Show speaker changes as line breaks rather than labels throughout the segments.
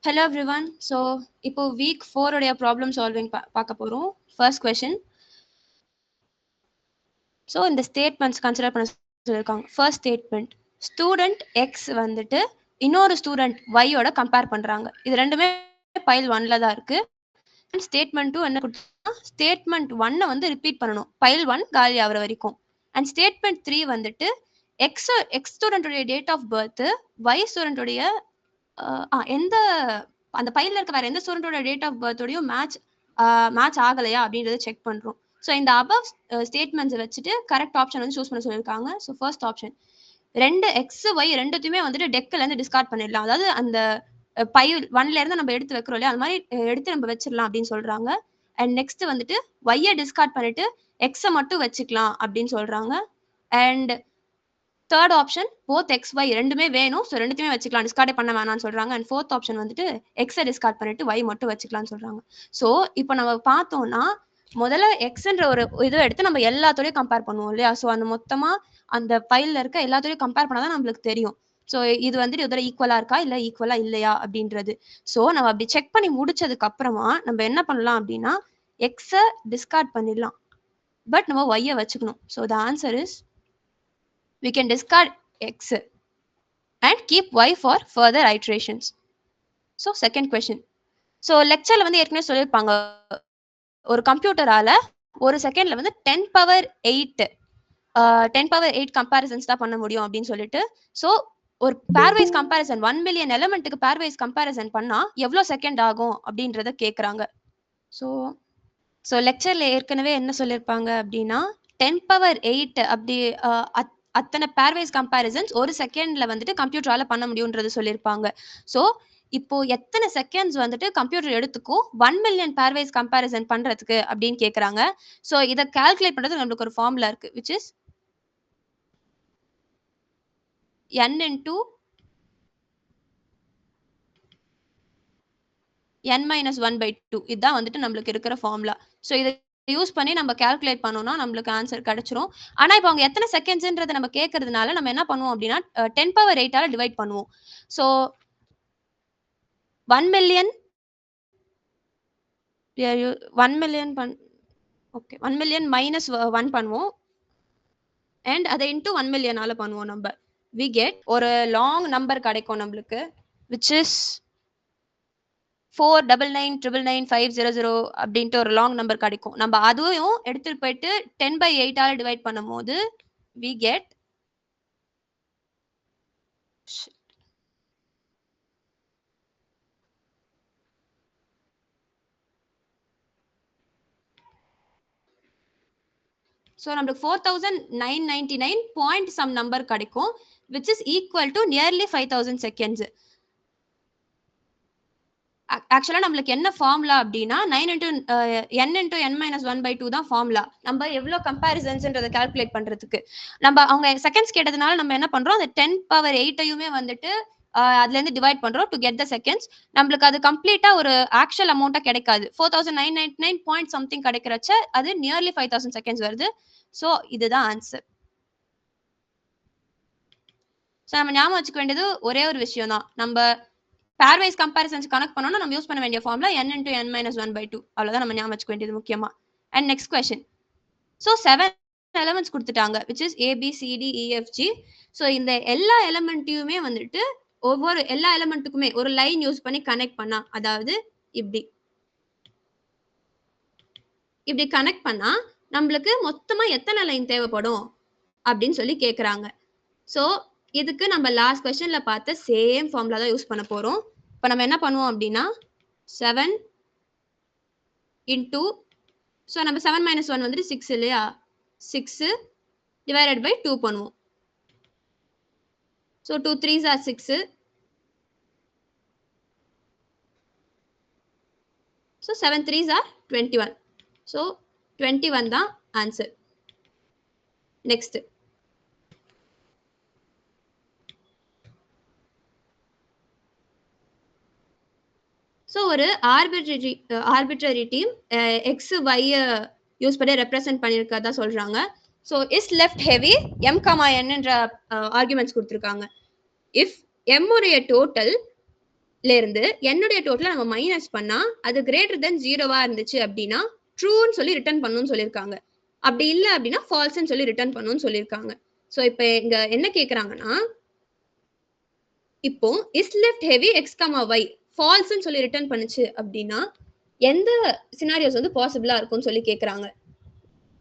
Hello everyone. So, இப்போ week 4 உடைய problem solving பார்க்க போறோம். First question. So, இந்த statements consider பண்ண சொல்லிருக்காங்க. First statement. Student X வந்துட்டு இன்னொரு student Y ஓட compare பண்றாங்க. இது ரெண்டுமே pile 1ல தான் இருக்கு. Statement 2 என்ன கொடுத்தா statement 1 வந்து repeat பண்ணணும். pile 1 காலி ஆகுற வரைக்கும். And statement 3 வந்துட்டு X student உடைய date of birth Y student உடைய எந்த அந்த பைல்ல இருக்க வேற எந்த ஸ்டூடெண்டோட டேட் ஆஃப் பர்த்தோடையும் மேட்ச் ஆகலையா அப்படின்றத செக் பண்றோம். ஸோ இந்த அபவ் ஸ்டேட்மெண்ட்ஸை வச்சுட்டு கரெக்ட் ஆப்ஷன் வந்து சூஸ் பண்ண சொல்லியிருக்காங்க. ஸோ ஃபர்ஸ்ட் ஆப்ஷன் ரெண்டு எக்ஸ் ஒய் ரெண்டுத்தையுமே வந்துட்டு டெக்ல இருந்து டிஸ்கார்ட் பண்ணிடலாம். அதாவது அந்த பைல் 1ல இருந்து நம்ம எடுத்து வைக்கிறோம் இல்லையா, அது மாதிரி எடுத்து நம்ம வச்சிடலாம் அப்படின்னு சொல்றாங்க. அண்ட் நெக்ஸ்ட் வந்துட்டு ஒய்யை டிஸ்கார்ட் பண்ணிட்டு எக்ஸை மட்டும் வச்சுக்கலாம் அப்படின்னு சொல்றாங்க. And third option both X Y ரெண்டுமே வேணும். ஸோ ரெண்டுத்தையுமே வச்சுக்கலாம், டிஸ்கார்டே பண்ண வேணாம்னு சொல்றாங்க. அண்ட் ஃபோர்த் ஆப்ஷன் வந்துட்டு எக்ஸை டிஸ்கார்ட் பண்ணிட்டு ஒய் மட்டும் வச்சுக்கலாம்னு சொல்றாங்க. ஸோ இப்போ நம்ம பார்த்தோம்னா முதல்ல எக்ஸ்ன்ற ஒரு இதை எடுத்து நம்ம எல்லாத்தோடையும் கம்பேர் பண்ணுவோம் இல்லையா. ஸோ அந்த மொத்தமா அந்த ஃபைல்ல இருக்க எல்லாத்தோடையும் கம்பேர் பண்ணாதான் நம்மளுக்கு தெரியும். ஸோ இது வந்துட்டு இதோட ஈக்குவலா இருக்கா இல்ல ஈக்குவலா இல்லையா அப்படின்றது. ஸோ நம்ம அப்படி செக் பண்ணி முடிச்சதுக்கு அப்புறமா நம்ம என்ன பண்ணலாம் அப்படின்னா எக்ஸை டிஸ்கார்ட் பண்ணிடலாம், பட் நம்ம ஒய்யை வச்சுக்கணும். So the answer is we can discard x and keep y for further iterations. So second question. So lectureல வந்து ஏற்கனவே சொல்லிருப்பாங்க ஒரு கம்ப்யூட்டரால ஒரு செகண்ட்ல வந்து 10 பவர் 8 கம்பேரிசன்ஸ் தான் பண்ண முடியும் அப்படின்னு சொல்லிட்டு. ஸோ ஒரு Parvez comparison 1 million எலிமெண்ட்டுக்கு Parvez comparison பண்ணா எவ்வளவு செகண்ட் ஆகும் அப்படின்றத கேக்குறாங்க. ஸோ லெக்சர்ல ஏற்கனவே என்ன சொல்லியிருப்பாங்க அப்படின்னா 10 பவர் 8 அப்படி அத்தனை பேர்வைஸ் கம்பேரிசன்ஸ் ஒரு செகண்ட்ல வந்துட்டு கம்ப்யூட்டரால பண்ண முடியும்ன்றது சொல்லியிருப்பாங்க. ஸோ இப்போ எத்தனை செகண்ட்ஸ் வந்துட்டு கம்ப்யூட்டர் எடுத்துக்கும் 1 மில்லியன் பேர்வைஸ் கம்பேரிசன் பண்றதுக்கு அப்படின்னு கேக்குறாங்க. ஸோ இதை கால்குலேட் பண்றது நம்மளுக்கு ஒரு ஃபார்முலா இருக்கு, which is n into n minus 1/2. இதுதான் வந்துட்டு நம்மளுக்கு இருக்கிற ஃபார்முலா. ஸோ இதை யூஸ் பண்ணி நம்ம கால்குலேட் பண்ணோம்னா நம்மளுக்கு ஆன்சர் கிடைச்சிரும். ஆனா இப்போ அவங்க எத்தனை செகண்ட்ஸ்ன்றதை நம்ம கேட்கறதுனால நம்ம என்ன பண்ணுவோம் அப்படின்னா 10 பவர் 8ஆல டிவைட் பண்ணுவோம். So 1 million 1 million okay 1 million minus 1 பண்ணுவோம் அண்ட் அதை இன்டூ 1 மில்லியனால பண்ணுவோம். நம்ம வி கெட் ஒரு லாங் நம்பர் கிடைக்கும் நம்மளுக்கு, which is 499999500 அப்படின்ட்டு ஒரு லாங் நம்பர் கிடைக்கும். நம்ம அதுவும் எடுத்துட்டு போயிட்டு 10/8ஆல டிவைட் பண்ணும்போது we get ஸோ நம்மளுக்கு 4999 பாயிண்ட் சம் நம்பர் கிடைக்கும், which is equal to nearly 5000 seconds. ஆக்சுவலா நம்மளுக்கு என்ன ஃபார்முலா அப்படின்னா 9 into n into n minus 1/2 தான் ஃபார்முலா. நம்ம எவ்வளோ கம்பேரிசன்ஸ்ன்றதை கால்குலேட் பண்றதுக்கு. நம்ம அவங்க செகண்ட்ஸ் கேட்டதுனால நம்ம என்ன பண்றோம், அந்த 10 பவர் 8ஐயுமே வந்துட்டு அதுல இருந்து டிவைட் பண்றோம் டு கெட் த செகண்ட்ஸ். நம்மளுக்கு அது கம்ப்ளீட்டா ஒரு ஆக்சுவல் அமௌண்ட்டா கிடைக்காது. 4999 பாயிண்ட் சம்திங் கிடைக்கிறச்ச அது நியர்லி 5000 செகண்ட்ஸ் வருது. ஸோ இதுதான் ஆன்சர். ஸோ நம்ம ஞாபகம் வச்சுக்க வேண்டியது ஒரே ஒரு விஷயம் தான், நம்ம பேர்வைஸ் கம்பேரிசன்ஸ் கனெக்ட் பண்ணோம்னா நம்ம யூஸ் பண்ண வேண்டிய formula n into n minus 1/2. அவ்வளவுதான் நம்ம ஞாபகம் வச்சுக்க வேண்டியது முக்கியமா. And next question. So 7 elements கொடுத்துட்டாங்க, which is A B C D E F G. So இந்த எல்லா எலிமெண்ட்டையுமே வந்துட்டு எல்லா எலிமெண்ட்டுக்குமே ஒரு லைன் யூஸ் பண்ணி கனெக்ட் பண்ணா, அதாவது இப்படி கனெக்ட் பண்ணா நம்மளுக்கு மொத்தமா எத்தனை லைன் தேவைப்படும் அப்படின்னு சொல்லி கேக்குறாங்க. ஸோ இதுக்கு நம்ம லாஸ்ட் கொஸ்டின்ல பார்த்த சேம் ஃபார்முலா தான் யூஸ் பண்ண போறோம். இப்போ நம்ம என்ன பண்ணுவோம் அப்படின்னா 7 into ஸோ நம்ம 7 minus 1 வந்துட்டு 6 இல்லையா, 6 divided by 2 பண்ணுவோம். So 2 3s are 6. So 7 3s are 21. So 21 தான் ஆன்சர். நெக்ஸ்ட். ஸோ ஒரு arbitrary team X Y use பண்ணி ரெப்ரசென்ட் பண்ணியிருக்கதா சொல்றாங்க. So is left heavy M comma என்ற ஆர்குமெண்ட்ஸ் கொடுத்துருக்காங்க. இஃப் எம் உடைய டோட்டல் இருந்து என்னுடைய டோட்டலை நம்ம மைனஸ் பண்ணா அது கிரேட்டர் தென் 0வா இருந்துச்சு அப்படின்னா ட்ரூன்னு சொல்லி ரிட்டர்ன் பண்ணணும்னு சொல்லியிருக்காங்க. அப்படி இல்லை அப்படின்னா ஃபால்ஸ்ன்னு சொல்லி ரிட்டர்ன் பண்ணணும்னு சொல்லியிருக்காங்க. ஸோ இப்போ இங்க என்ன கேட்குறாங்கன்னா, இப்போ is left heavy X comma Y ஃபால்ஸ்ன்னு சொல்லி ரிட்டர்ன் பண்ணுச்சு அப்படின்னா எந்த சினாரியோஸ் வந்து பாசிபிளா இருக்கும்னு சொல்லி கேட்குறாங்க.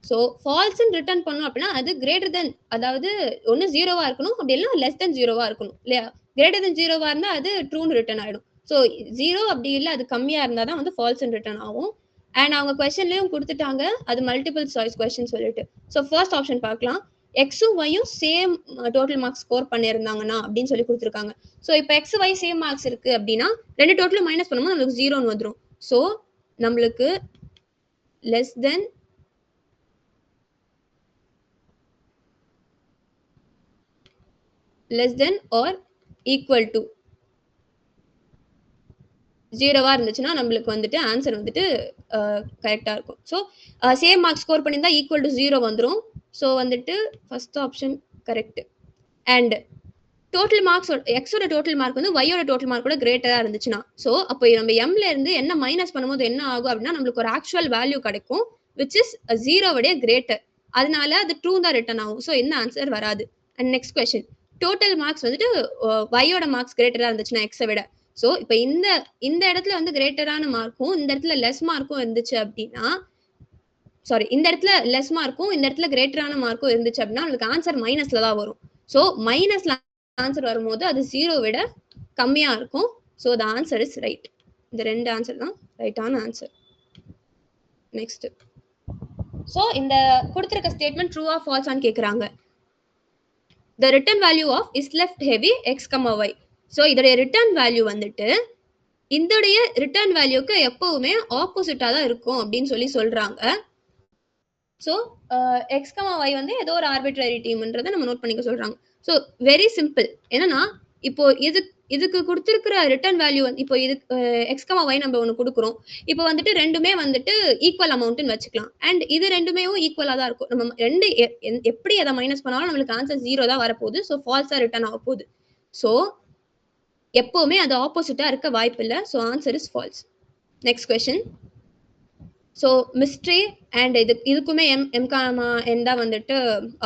ஸோ ஃபால்ஸ்ன்னு ரிட்டர்ன் பண்ணோம் அப்படின்னா அது கிரேட்டர் தென், அதாவது ஒன்று 0வா இருக்கணும், அப்படி இல்லைன்னா லெஸ் தென் 0வா இருக்கணும் இல்லையா? கிரேட்டர் தென் 0வா இருந்தால் அது ட்ரூன்னு ரிட்டர்ன் ஆகிடும். ஸோ 0 அப்படி இல்லை, அது கம்மியாக இருந்தால் தான் வந்து ஃபால்ஸ்ன்னு ரிட்டர்ன் ஆகும். அண்ட் அவங்க கொஸ்டின்லேயும் கொடுத்துட்டாங்க அது மல்டிபிள் சாய்ஸ் கொஸ்டின் சொல்லிட்டு. ஸோ ஃபர்ஸ்ட் ஆப்ஷன் பார்க்கலாம். எக்ஸும் ஒய்யும் சேம் டோட்டல் மார்க்ஸ் ஸ்கோர் பண்ணியிருந்தாங்கன்னா அப்படின்னு சொல்லி கொடுத்துருக்காங்க. ஸோ இப்போ எக்ஸ் ஒய் சேம் மார்க்ஸ் இருக்கு அப்படின்னா ரெண்டு டோட்டலும் மைனஸ் பண்ணும்போது நம்மளுக்கு 0ன்னு வந்துடும். ஸோ நம்மளுக்கு less than or equal to 0வா இருந்துச்சுன்னா நம்மளுக்கு வந்துட்டு ஆன்சர் வந்துட்டு கரெக்டாக இருக்கும். ஸோ சேம் மார்க் ஸ்கோர் பண்ணியிருந்தா ஈக்குவல் டு 0 வந்துடும். ஸோ வந்துட்டு first option correct. And total marks எக்ஸோட டோட்டல் மார்க் வந்து ஒய்யோட டோட்டல் மார்க்கோட கிரேட்டராக இருந்துச்சுன்னா, ஸோ அப்போ நம்ம எம்ல இருந்து என்ன மைனஸ் பண்ணும்போது என்ன ஆகும் அப்படின்னா நம்மளுக்கு ஒரு ஆக்சுவல் வேல்யூ கிடைக்கும் விச் இஸ் 0வோடைய கிரேட்டர். அதனால அது ட்ரூ தான் ரிட்டர்ன் ஆகும். ஸோ என்ன ஆன்சர் வராது. And next question, total marks வந்துட்டு ஒய்யோட மார்க்ஸ் கிரேட்டராக இருந்துச்சுன்னா எக்ஸை விட, ஸோ இப்போ இந்த இடத்துல வந்து கிரேட்டரான மார்க்கும் இந்த இடத்துல லெஸ் மார்க்கும் இருந்துச்சு அப்படின்னா, சாரி இந்த இடத்துல லெஸ் மார்க்கும் இந்த இடத்துல கிரேட்டரான மார்க்கும் இருந்துச்சு அப்படின்னா உங்களுக்கு ஆன்சர் மைனஸ்ல தான் வரும். ஸோ மைனஸ்ல ஆன்சர் வரும்போது அது 0 விட கம்மியா இருக்கும். So the answer is right. இந்த ரெண்டு ஆன்சர் தான் ரைட்டான ஆன்சர். நெக்ஸ்ட், ஸோ இந்த கொடுத்திருக்க ஸ்டேட்மெண்ட் ட்ரூ ஆர் ஃபால்ஸான்னு கேட்குறாங்க. The return value of is left heavy X comma Y. So இதோடைய ரிட்டர்ன் வேல்யூ வந்துட்டு இதோடைய ரிட்டர்ன் வேல்யூக்கு எப்பவுமே ஆப்போசிட்டா தான் இருக்கும் அப்படின்னு சொல்லி சொல்றாங்க. ஸோ எக்ஸ் கமா ஒய் வந்து ஏதோ ஒரு ஆர்பிட்ரரி டீம்ன்றதை நம்ம நோட் பண்ணிக்க சொல்றாங்க. So very simple. என்னன்னா இப்போ இதுக்கு கொடுத்துருக்கிற ரிட்டர்ன் வேல்யூ வந்து இப்போ இது எக்ஸ் கமா ஒய் நம்ம ஒன்று கொடுக்குறோம். இப்போ வந்துட்டு ரெண்டுமே வந்துட்டு ஈக்குவல் அமௌண்ட்னு வச்சுக்கலாம். அண்ட் இது ரெண்டுமே ஈக்குவலாக தான் இருக்கும். நம்ம ரெண்டு எப்படி அதை மைனஸ் பண்ணாலும் நம்மளுக்கு ஆன்சர் 0 தான் வரப்போகுது. ஸோ ஃபால்ஸாக ரிட்டர்ன் ஆக போகுது. ஸோ எப்பவுமே அது ஆப்போசிட்டா இருக்க வாய்ப்பு இல்லை. So answer is false. Next question, so mystery and இதுக்குமே எம் காமா என் தான் வந்துட்டு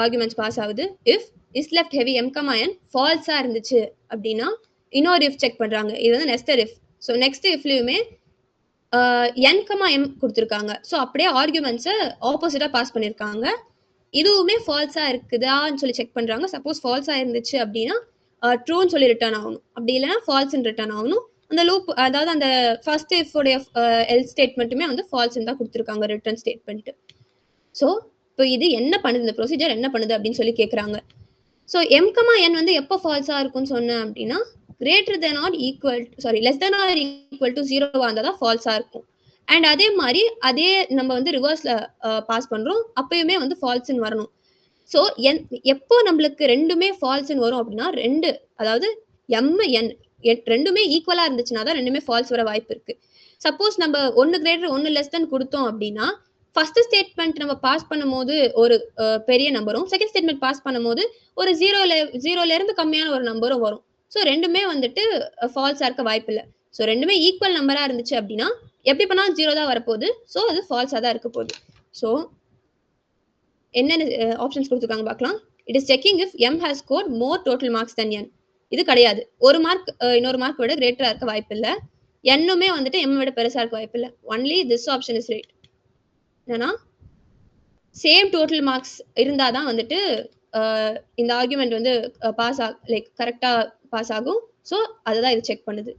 ஆர்குமெண்ட்ஸ் பாஸ் ஆகுது. If is left heavy M comma N ஃபால்ஸாக இருந்துச்சு அப்படின்னா இன்னொரு இஃப் செக் பண்ணுறாங்க. இது வந்து நெஸ்டர் இஃப். ஸோ நெக்ஸ்ட் இஃப்லையுமே என் கமா எம் கொடுத்துருக்காங்க. ஸோ அப்படியே ஆர்குமெண்ட்ஸை ஆப்போசிட்டாக பாஸ் பண்ணியிருக்காங்க. இதுவுமே ஃபால்ஸாக இருக்குதான்னு சொல்லி செக் பண்ணுறாங்க. சப்போஸ் ஃபால்ஸாக இருந்துச்சு அப்படின்னா ட்ரூன்னு சொல்லி ரிட்டர்ன் ஆகணும், அப்படி இல்லைன்னா ஃபால்ஸ்ன்னு ரிட்டர்ன் ஆகணும். அந்த லூப், அதாவது அந்த ஃபர்ஸ்ட் இஃபோடைய எல் ஸ்டேட்மெண்ட்டுமே வந்து ஃபால்ஸ்ன்னு தான் கொடுத்துருக்காங்க ரிட்டர்ன் ஸ்டேட்மெண்ட். ஸோ இப்போ இது என்ன பண்ணுது, இந்த ப்ரொசீஜர் என்ன பண்ணுது அப்படின்னு சொல்லி கேட்குறாங்க. ஸோ எம் கமா என் வந்து எப்போ ஃபால்ஸாக இருக்கும்னு சொன்னேன் அப்படின்னா greater than or equal, sorry less than or equal to 0வா இருந்தால் தான் ஃபால்ஸாக இருக்கும். அண்ட் அதே மாதிரி அதே நம்ம வந்து ரிவர்ஸ்ல பாஸ் பண்றோம், அப்பயுமே வந்து ஃபால்ஸ்ன்னு வரணும். ஸோ எப்போ நம்மளுக்கு ரெண்டுமே ஃபால்ஸ்ன்னு வரும் அப்படின்னா ரெண்டு, அதாவது எம் என் ரெண்டுமே ஈக்குவலா இருந்துச்சுன்னா தான் ரெண்டுமே ஃபால்ஸ் வர வாய்ப்பு இருக்கு. சப்போஸ் நம்ம ஒன்னு கிரேட்டர் ஒன்னு லெஸ் தென் கொடுத்தோம் அப்படின்னா ஃபர்ஸ்ட் ஸ்டேட்மெண்ட் நம்ம பாஸ் பண்ணும்போது ஒரு பெரிய நம்பரும், செகண்ட் ஸ்டேட்மெண்ட் பாஸ் பண்ணும்போது ஒரு ஜீரோல இருந்து கம்மியான ஒரு நம்பரும் வரும். ஸோ ரெண்டுமே வந்துட்டு ஃபால்ஸா இருக்க வாய்ப்பு இல்லை. ஸோ ரெண்டுமே ஈக்குவல் நம்பரா இருந்துச்சு அப்படின்னா எப்படி பண்ணாலும் 0 தான் வரப்போகுது. ஸோ அது ஃபால்ஸா தான் இருக்க போகுது. ஸோ என்னென்ன ஆப்ஷன்ஸ் கொடுத்துருக்காங்க பார்க்கலாம். It is checking if M has scored more total marks than N. இது கிடையாது. ஒரு மார்க் இன்னொரு மார்க் விட கிரேட்டரா இருக்க வாய்ப்பு இல்லை. என்னுமே வந்துட்டு எம் விட பெருசா இருக்க வாய்ப்பு இல்லை. Only this option is right. ஏன்னா சேம் டோட்டல் மார்க்ஸ் இருந்தாதான் வந்துட்டு இந்த ஆர்குமெண்ட் வந்து பாஸ் லைக் கரெக்டா பாஸ் ஆகும். ஸோ அதுதான் இது செக் பண்ணுது.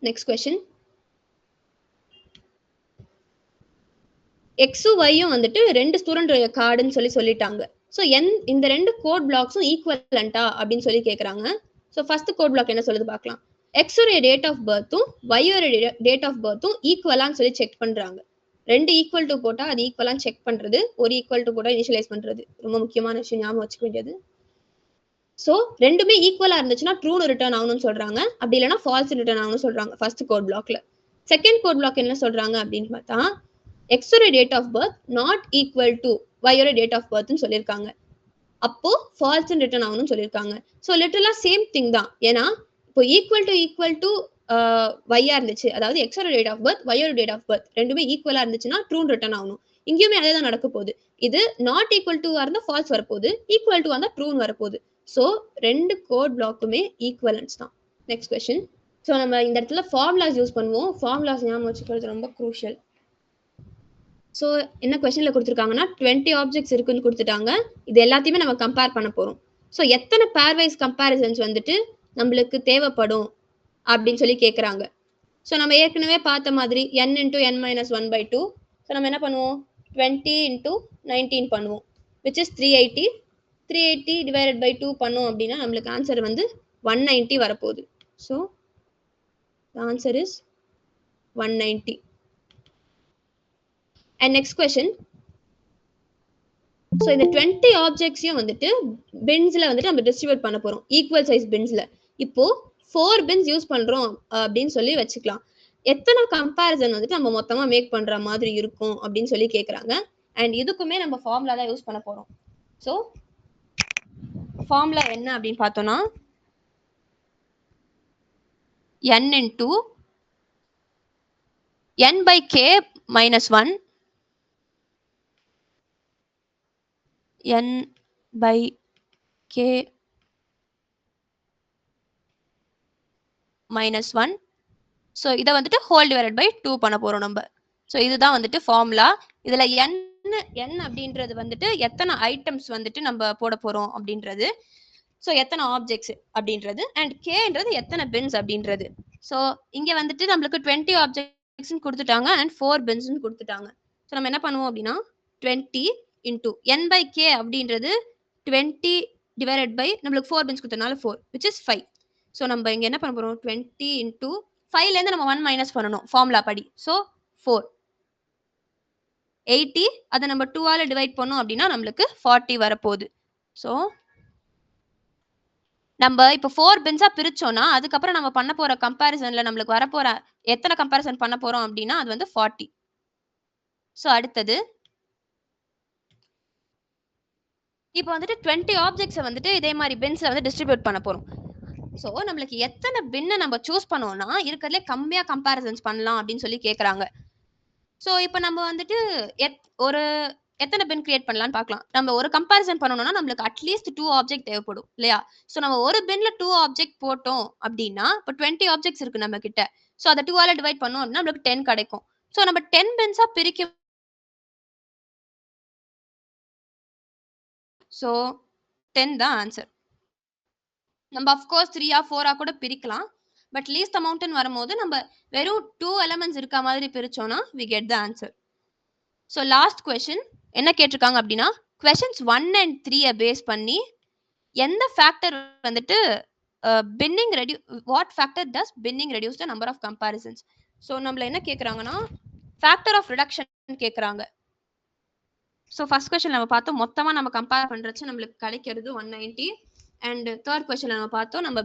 நெக்ஸ்ட் கொஸ்டின், எக்ஸும் ஒய்யும் வந்துட்டு ரெண்டு ஸ்டூடெண்ட் கார்டுன்னு சொல்லிட்டாங்க. ஸோ இந்த ரெண்டு கோட் பிளாக்ஸும் ஈக்குவலண்டா அப்படின்னு சொல்லி கேட்குறாங்க. ஸோ ஃபர்ஸ்ட் கோட் பிளாக் என்ன சொல்லுது பார்க்கலாம். எக்ஸோடைய டேட் ஆஃப் பர்த்தும் ஒய்யோட டேட் ஆஃப் பர்த்தும் ஈக்குவலான்னு சொல்லி செக் பண்றாங்க. ரெண்டு ஈக்குவல் டு போட்டா அது ஈக்குவலான்னு செக் பண்றது, ஒரு ஈக்குவல் டு போட்டா இனிஷியலைஸ் பண்றது ரொம்ப முக்கியமான விஷயம், ஞாபகம் வச்சுக்க வேண்டியது. ஸோ ரெண்டுமே ஈக்குவலா இருந்துச்சுன்னா ட்ரூன்னு ரிட்டர்ன் ஆகணும்னு சொல்றாங்க, அப்படி இல்லைன்னா ஃபால்ஸ் ரிட்டர்ன் ஆகணும்னு சொல்றாங்க ஃபர்ஸ்ட் கோட் பிளாக்ல. செகண்ட் கோட் பிளாக் என்ன சொல்றாங்க அப்படின்னு பார்த்தா எக்ஸோட date of birth not equal to ஒய்யோட டேட் ஆஃப் பர்த்னு சொல்லியிருக்காங்க. அப்போ ஃபால்ஸ் ரிட்டர்ன் ஆகணும்னு சொல்லியிருக்காங்க. ஸோ லிட்டரலா சேம் திங் தான். ஏன்னா இப்போ ஈக்குவல் டு ஒய்யா இருந்துச்சு, அதாவது எக்ஸோட டேட் ஆஃப் பர்த் ஒய்யோட டேட் ஆஃப் பர்த் ரெண்டுமே ஈக்குவலா இருந்துச்சுன்னா ட்ரூன் ரிட்டர்ன் ஆகணும். இங்கேயுமே அதே தான் நடக்க போகுது. இது நாட் ஈக்குவல் டு இருந்தா ஃபால்ஸ் வரப்போகுது, ஈக்குவல் டு வந்தா ட்ரூன் வரப்போகுது. ஸோ ரெண்டு கோட் பிளாக்குமே ஈக்குவலன்ஸ் தான். Next question. ஸோ நம்ம இந்த இடத்துல ஃபார்முலாஸ் யூஸ் பண்ணுவோம். ஃபார்முலாஸ் ஞாபகம் வச்சுக்கிறது ரொம்ப க்ரூஷியல். ஸோ என்ன கொஸ்டின்ல கொடுத்துருக்காங்கன்னா 20 ஆப்ஜெக்ட்ஸ் இருக்குன்னு கொடுத்துட்டாங்க. இது எல்லாத்தையுமே நம்ம கம்பேர் பண்ண போறோம். ஸோ எத்தனை பேர்வைஸ் கம்பேரிசன்ஸ் வந்துட்டு நம்மளுக்கு தேவைப்படும் அப்படின்னு சொல்லி கேட்குறாங்க. ஸோ நம்ம ஏற்கனவே பார்த்த மாதிரி n into n minus 1/2. So நம்ம என்ன பண்ணுவோம், 20 into 19 பண்ணுவோம், which is 380. 380 divided by 2 பண்ணோம் அப்படின்னா நம்மளுக்கு ஆன்சர் வந்து 190 வரப்போகுது. So answer is 190. And next question. So இந்த 20 ஆப்ஜெக்ட்ஸையும் வந்துட்டு பின்ஸ்ல வந்துட்டு நம்ம டிஸ்ட்ரிபியூட் பண்ண போறோம், ஈக்குவல் சைஸ் பின்ஸ்ல. இப்போ 4 பின்ஸ் யூஸ் பண்றோம் அப்படின்னு சொல்லி வச்சுக்கலாம். எத்தனை கம்பேரிசன் வந்துட்டு நம்ம மொத்தமா மேக் பண்ற மாதிரி இருக்கும் அப்படின்னு சொல்லி கேட்குறாங்க. அண்ட் இதுக்குமே நம்ம ஃபார்முலா தான் யூஸ் பண்ண போறோம். ஸோ ஃபார்முலா என்ன அப்படின்னு பார்த்தோம்னா n into n by k minus 1 n by k minus 1. So இதை வந்துட்டு ஹோல் டிவைடட் பை 2 பண்ண போறோம் நம்ம. ஸோ இதுதான் வந்துட்டு ஃபார்முலா. இதுல n அப்படின்றது வந்துட்டு எத்தனை ஐட்டம்ஸ் வந்துட்டு நம்ம போட போறோம் அப்படின்றது, ஸோ எத்தனை ஆப்ஜெக்ட்ஸ் அப்படின்றது, அண்ட் கேன்றது எத்தனை பின்ஸ் அப்படின்றது. ஸோ இங்க வந்துட்டு நம்மளுக்கு 20 ஆப்ஜெக்ட்ஸ் கொடுத்துட்டாங்க அண்ட் 4 பின்ஸ் கொடுத்துட்டாங்க. ஸோ நம்ம என்ன பண்ணுவோம் அப்படின்னா 20 into n by k அப்படின்றது 20 டிவைடட் பை நம்மளுக்கு 4 பின்ஸ் கொடுத்தனால 4, which is 5. ஸோ நம்ம இங்க என்ன பண்ண போறோம், 20 into 5ல இருந்து நம்ம 1 மைனஸ் பண்ணணும் ஃபார்முலா படி. ஸோ 4 80, அதை நம்ம 2 ஆல டிவைட் பண்ணோம் அப்படின்னா நம்மளுக்கு 40 வரப்போகுது. ஸோ நம்ம இப்போ 4 பின்ஸா பிரிச்சோம்னா அதுக்கப்புறம் நம்ம பண்ண போற கம்பேரிசன்ல நம்மளுக்கு வரப்போற எத்தனை கம்பேரிசன் பண்ண போறோம் அப்படின்னா அது வந்து 40. ஸோ அடுத்தது இப்போ வந்துட்டு 20 ஆப்ஜெக்ட்ஸை வந்துட்டு இதே மாதிரி பின்ஸ்ல வந்து டிஸ்ட்ரிபியூட் பண்ண போறோம். ஸோ நம்மளுக்கு எத்தனை பின்னை நம்ம சூஸ் பண்ணோம்னா இருக்கிறதுலே கம்மியா கம்பேரிசன்ஸ் பண்ணலாம் அப்படின்னு சொல்லி கேட்குறாங்க. ஸோ இப்போ நம்ம வந்துட்டு ஒரு எத்தனை பின் கிரியேட் பண்ணலாம்னு பார்க்கலாம். நம்ம ஒரு கம்பேரிசன் பண்ணணும்னா நம்மளுக்கு அட்லீஸ்ட் 2 ஆப்ஜெக்ட் தேவைப்படும் இல்லையா? ஸோ நம்ம ஒரு பின்ல 2 ஆப்ஜெக்ட் போட்டோம் அப்படின்னா இப்போ 20 ஆப்ஜெக்ட்ஸ் இருக்கு நம்ம கிட்ட. ஸோ அதை 2 ஆல டிவைட் பண்ணோம் அப்படின்னா நம்மளுக்கு 10 கிடைக்கும். ஸோ நம்ம 10 பின்ஸா பிரிக்க, ஸோ 10 தான் ஆன்சர். நம்ம அஃப்கோர்ஸ் 3 4 கூட பிரிக்கலாம். பட் லீஸ்ட் அமௌண்ட்னு வரும்போது நம்ம வெறும் 2 எலிமெண்ட்ஸ் இருக்க மாதிரி பிரிச்சோம்னா we get the answer. So last question என்ன கேட்டிருக்காங்க அப்படின்னா questions 1 and 3 பேஸ் பண்ணி எந்த ஃபேக்டர் வந்துட்டு binning what factor does binning reduce the number of comparisons. So நம்மள என்ன கேட்குறாங்கன்னா ஃபேக்டர் ஆஃப் ரிடக்ஷன் கேட்குறாங்க. ஸோ ஃபர்ஸ்ட் கொஸ்டின் நம்ம பார்த்தோம், மொத்தமாக நம்ம கம்பேர் பண்ணுறச்சு நம்மளுக்கு கிடைக்கிறது 190. அண்ட் தேர்ட் கொஸ்டின் நம்ம பார்த்தோம், நம்ம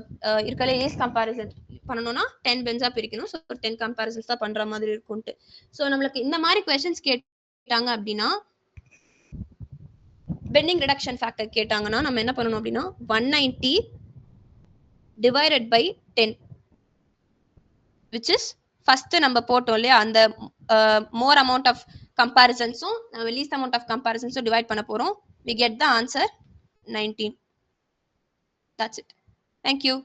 இருக்கல ஏஸ் கம்பேரிசன் பண்ணணும்னா 10 பின்ஸா பிரிக்கணும். ஸோ 10 கம்பேரிசன்ஸ் தான் பண்ற மாதிரி இருக்கும்ட்டு. ஸோ நம்மளுக்கு இந்த மாதிரி கொஸ்டின்ஸ் கேட்டாங்க அப்படின்னா பெண்டிங் ரிடக்ஷன் ஃபேக்டர் கேட்டாங்கன்னா நம்ம என்ன பண்ணணும் அப்படின்னா 190 divided by 10, which is first நம்ம போட்டோம் இல்லையா அந்த மோர் அமௌண்ட் ஆஃப் கம்பேரிசன்ஸும் நம்ம லீஸ்ட் அமௌண்ட் ஆஃப் கம்பேரிசன்ஸும் டிவைட் பண்ண போறோம். we get the answer 19. That's it. Thank you.